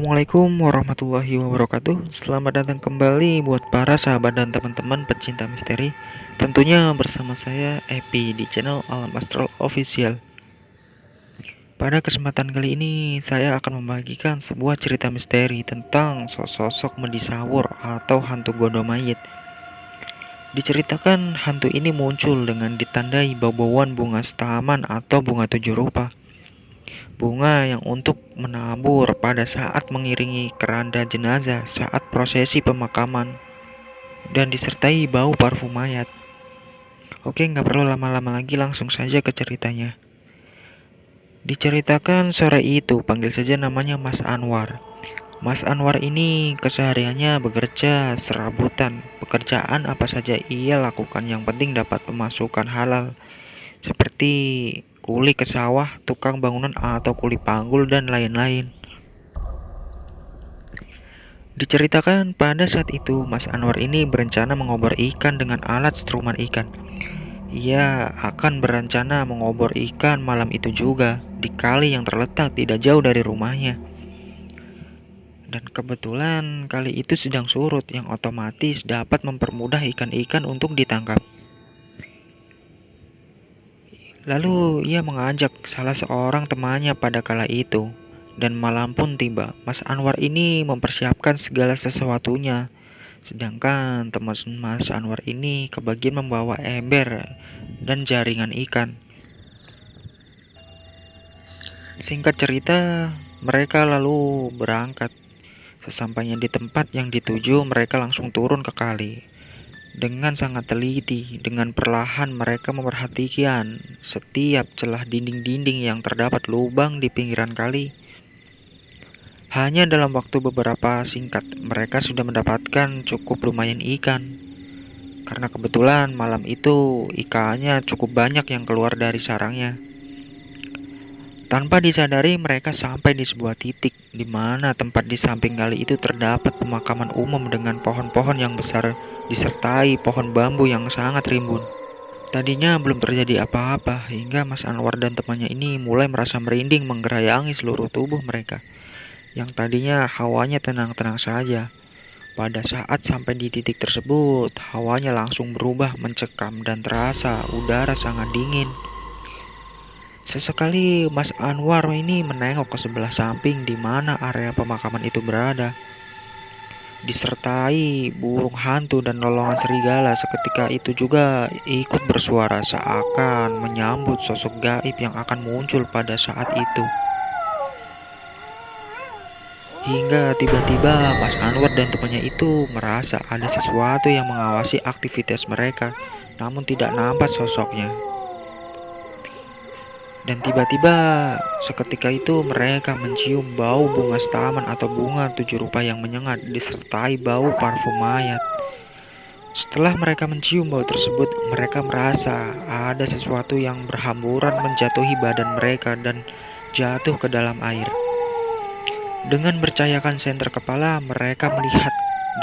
Assalamualaikum warahmatullahi wabarakatuh. Selamat datang kembali buat para sahabat dan teman-teman pecinta misteri. Tentunya bersama saya Epi di channel Alam Astral Official. Pada kesempatan kali ini saya akan membagikan sebuah cerita misteri tentang sosok Medi Sawur atau hantu godok mayit. Diceritakan hantu ini muncul dengan ditandai bau-bauan bunga setaman atau bunga tujuh rupa. Bunga yang untuk menabur pada saat mengiringi keranda jenazah saat prosesi pemakaman dan disertai bau parfum mayat. Oke, nggak perlu lama-lama lagi, langsung saja ke ceritanya. Diceritakan sore itu, panggil saja namanya Mas Anwar. Mas Anwar ini kesehariannya bekerja serabutan. Pekerjaan apa saja ia lakukan yang penting dapat pemasukan halal, seperti kuli ke sawah, tukang bangunan atau kuli panggul dan lain-lain. Diceritakan pada saat itu Mas Anwar ini berencana mengobor ikan dengan alat struman ikan. Ia akan berencana mengobor ikan malam itu juga di kali yang terletak tidak jauh dari rumahnya. Dan kebetulan kali itu sedang surut yang otomatis dapat mempermudah ikan-ikan untuk ditangkap. Lalu ia mengajak salah seorang temannya pada kala itu. Dan malam pun tiba. Mas Anwar ini mempersiapkan segala sesuatunya. Sedangkan teman Mas Anwar ini kebagian membawa ember dan jaringan ikan. Singkat cerita, mereka lalu berangkat. Sesampainya di tempat yang dituju, mereka langsung turun ke kali. Dengan sangat teliti, dengan perlahan mereka memperhatikan setiap celah dinding-dinding yang terdapat lubang di pinggiran kali. Hanya dalam waktu beberapa singkat, mereka sudah mendapatkan cukup lumayan ikan. Karena kebetulan malam itu ikannya cukup banyak yang keluar dari sarangnya. Tanpa disadari mereka sampai di sebuah titik di mana tempat di samping kali itu terdapat pemakaman umum dengan pohon-pohon yang besar disertai pohon bambu yang sangat rimbun. Tadinya belum terjadi apa-apa hingga Mas Anwar dan temannya ini mulai merasa merinding menggerayangi seluruh tubuh mereka. Yang tadinya hawanya tenang-tenang saja. Pada saat sampai di titik tersebut, hawanya langsung berubah mencekam dan terasa udara sangat dingin. Sesekali Mas Anwar ini menengok ke sebelah samping di mana area pemakaman itu berada. Disertai burung hantu dan lolongan serigala seketika itu juga ikut bersuara seakan menyambut sosok gaib yang akan muncul pada saat itu. Hingga tiba-tiba Mas Anwar dan temannya itu merasa ada sesuatu yang mengawasi aktivitas mereka, namun tidak nampak sosoknya. Dan tiba-tiba seketika itu mereka mencium bau bunga setaman atau bunga tujuh rupa yang menyengat disertai bau parfum mayat. Setelah mereka mencium bau tersebut, mereka merasa ada sesuatu yang berhamburan menjatuhi badan mereka dan jatuh ke dalam air. Dengan bercayakan senter kepala, mereka melihat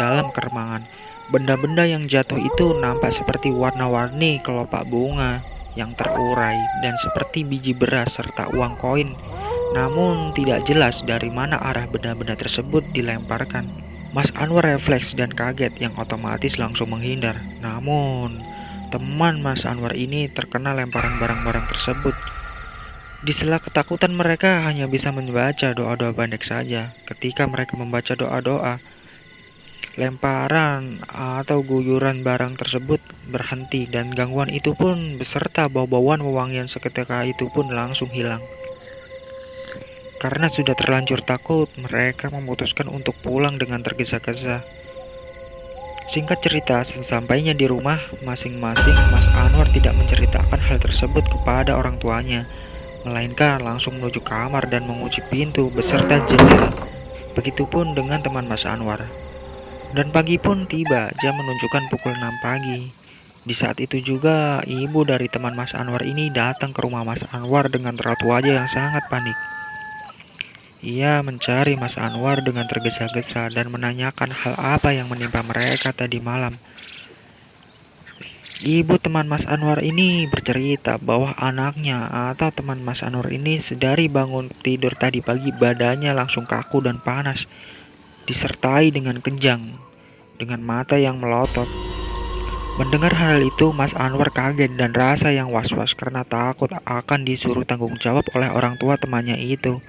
dalam keremangan. Benda-benda yang jatuh itu nampak seperti warna-warni kelopak bunga yang terurai dan seperti biji beras serta uang koin. Namun tidak jelas dari mana arah benda-benda tersebut dilemparkan. Mas Anwar refleks dan kaget yang otomatis langsung menghindar. Namun teman Mas Anwar ini terkena lemparan barang-barang tersebut. Di sela ketakutan mereka hanya bisa membaca doa-doa pendek saja. Ketika mereka membaca doa-doa, lemparan atau guyuran barang tersebut berhenti dan gangguan itu pun beserta bau-bauan wewangian seketika itu pun langsung hilang. Karena sudah terlanjur takut, mereka memutuskan untuk pulang dengan tergesa-gesa. Singkat cerita, sesampainya di rumah masing-masing, Mas Anwar tidak menceritakan hal tersebut kepada orang tuanya, melainkan langsung menuju kamar dan mengunci pintu beserta jendela. Begitupun dengan teman Mas Anwar. Dan pagi pun tiba, jam menunjukkan pukul 6 pagi. Di saat itu juga, ibu dari teman Mas Anwar ini datang ke rumah Mas Anwar dengan raut wajah yang sangat panik. Ia mencari Mas Anwar dengan tergesa-gesa dan menanyakan hal apa yang menimpa mereka tadi malam. Ibu teman Mas Anwar ini bercerita bahwa anaknya atau teman Mas Anwar ini sedari bangun tidur tadi pagi badannya langsung kaku dan panas, disertai dengan kejang, dengan mata yang melotot. Mendengar hal itu, Mas Anwar kaget dan rasa yang was-was karena takut akan disuruh tanggung jawab oleh orang tua temannya itu.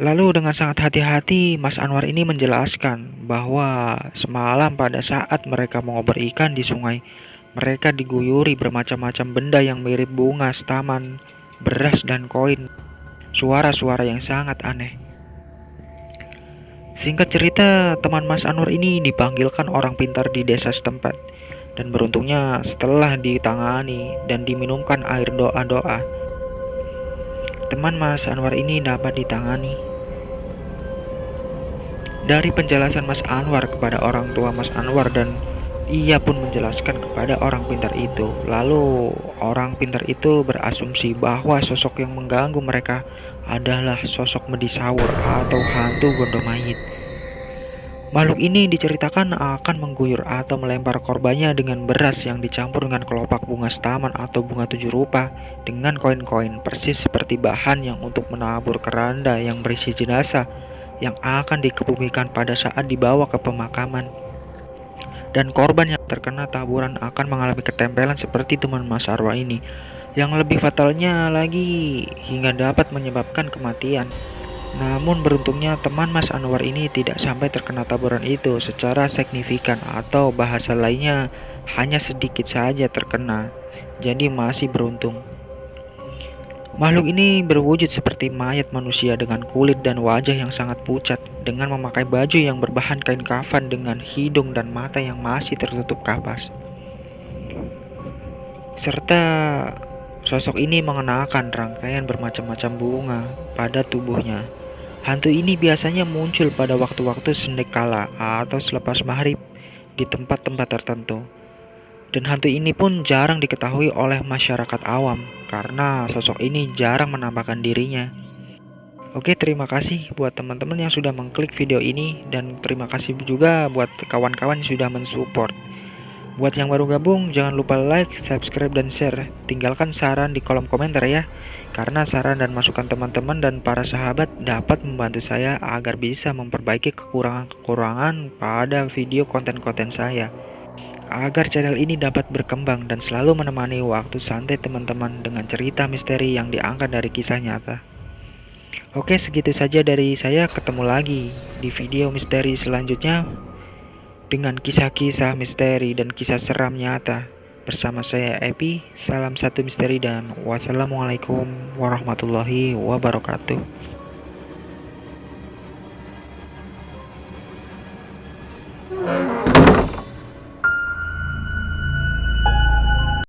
Lalu dengan sangat hati-hati, Mas Anwar ini menjelaskan bahwa semalam pada saat mereka mengobor ikan di sungai, mereka diguyuri bermacam-macam benda yang mirip bunga, taman, beras, dan koin. Suara-suara yang sangat aneh. Singkat cerita, teman Mas Anwar ini dipanggilkan orang pintar di desa setempat. Dan beruntungnya setelah ditangani dan diminumkan air doa-doa, teman Mas Anwar ini dapat ditangani. Dari penjelasan Mas Anwar kepada orang tua Mas Anwar dan ia pun menjelaskan kepada orang pintar itu. Lalu orang pintar itu berasumsi bahwa sosok yang mengganggu mereka adalah sosok medisawur atau hantu gondomayit. Makhluk ini diceritakan akan mengguyur atau melempar korbannya dengan beras yang dicampur dengan kelopak bunga taman atau bunga 7 rupa dengan koin-koin persis seperti bahan yang untuk menabur keranda yang berisi jenazah yang akan dikebumikan pada saat dibawa ke pemakaman. Dan korban yang terkena taburan akan mengalami ketempelan seperti teman Mas Arwa ini. Yang lebih fatalnya lagi hingga dapat menyebabkan kematian. Namun beruntungnya teman Mas Anwar ini tidak sampai terkena taburan itu secara signifikan atau bahasa lainnya hanya sedikit saja terkena. Jadi masih beruntung. Makhluk ini berwujud seperti mayat manusia dengan kulit dan wajah yang sangat pucat, dengan memakai baju yang berbahan kain kafan dengan hidung dan mata yang masih tertutup kapas. Serta sosok ini mengenakan rangkaian bermacam-macam bunga pada tubuhnya. Hantu ini biasanya muncul pada waktu-waktu sendekala atau selepas maghrib di tempat-tempat tertentu. Dan hantu ini pun jarang diketahui oleh masyarakat awam karena sosok ini jarang menampakkan dirinya. Oke, terima kasih buat teman-teman yang sudah mengklik video ini dan terima kasih juga buat kawan-kawan yang sudah mensupport. Buat yang baru gabung, jangan lupa like, subscribe, dan share. Tinggalkan saran di kolom komentar ya, karena saran dan masukan teman-teman dan para sahabat dapat membantu saya agar bisa memperbaiki kekurangan-kekurangan pada video konten-konten saya. Agar channel ini dapat berkembang dan selalu menemani waktu santai teman-teman dengan cerita misteri yang diangkat dari kisah nyata. Oke, segitu saja dari saya. Ketemu lagi di video misteri selanjutnya dengan kisah-kisah misteri dan kisah seram nyata bersama saya Epi. Salam satu misteri dan wassalamualaikum warahmatullahi wabarakatuh.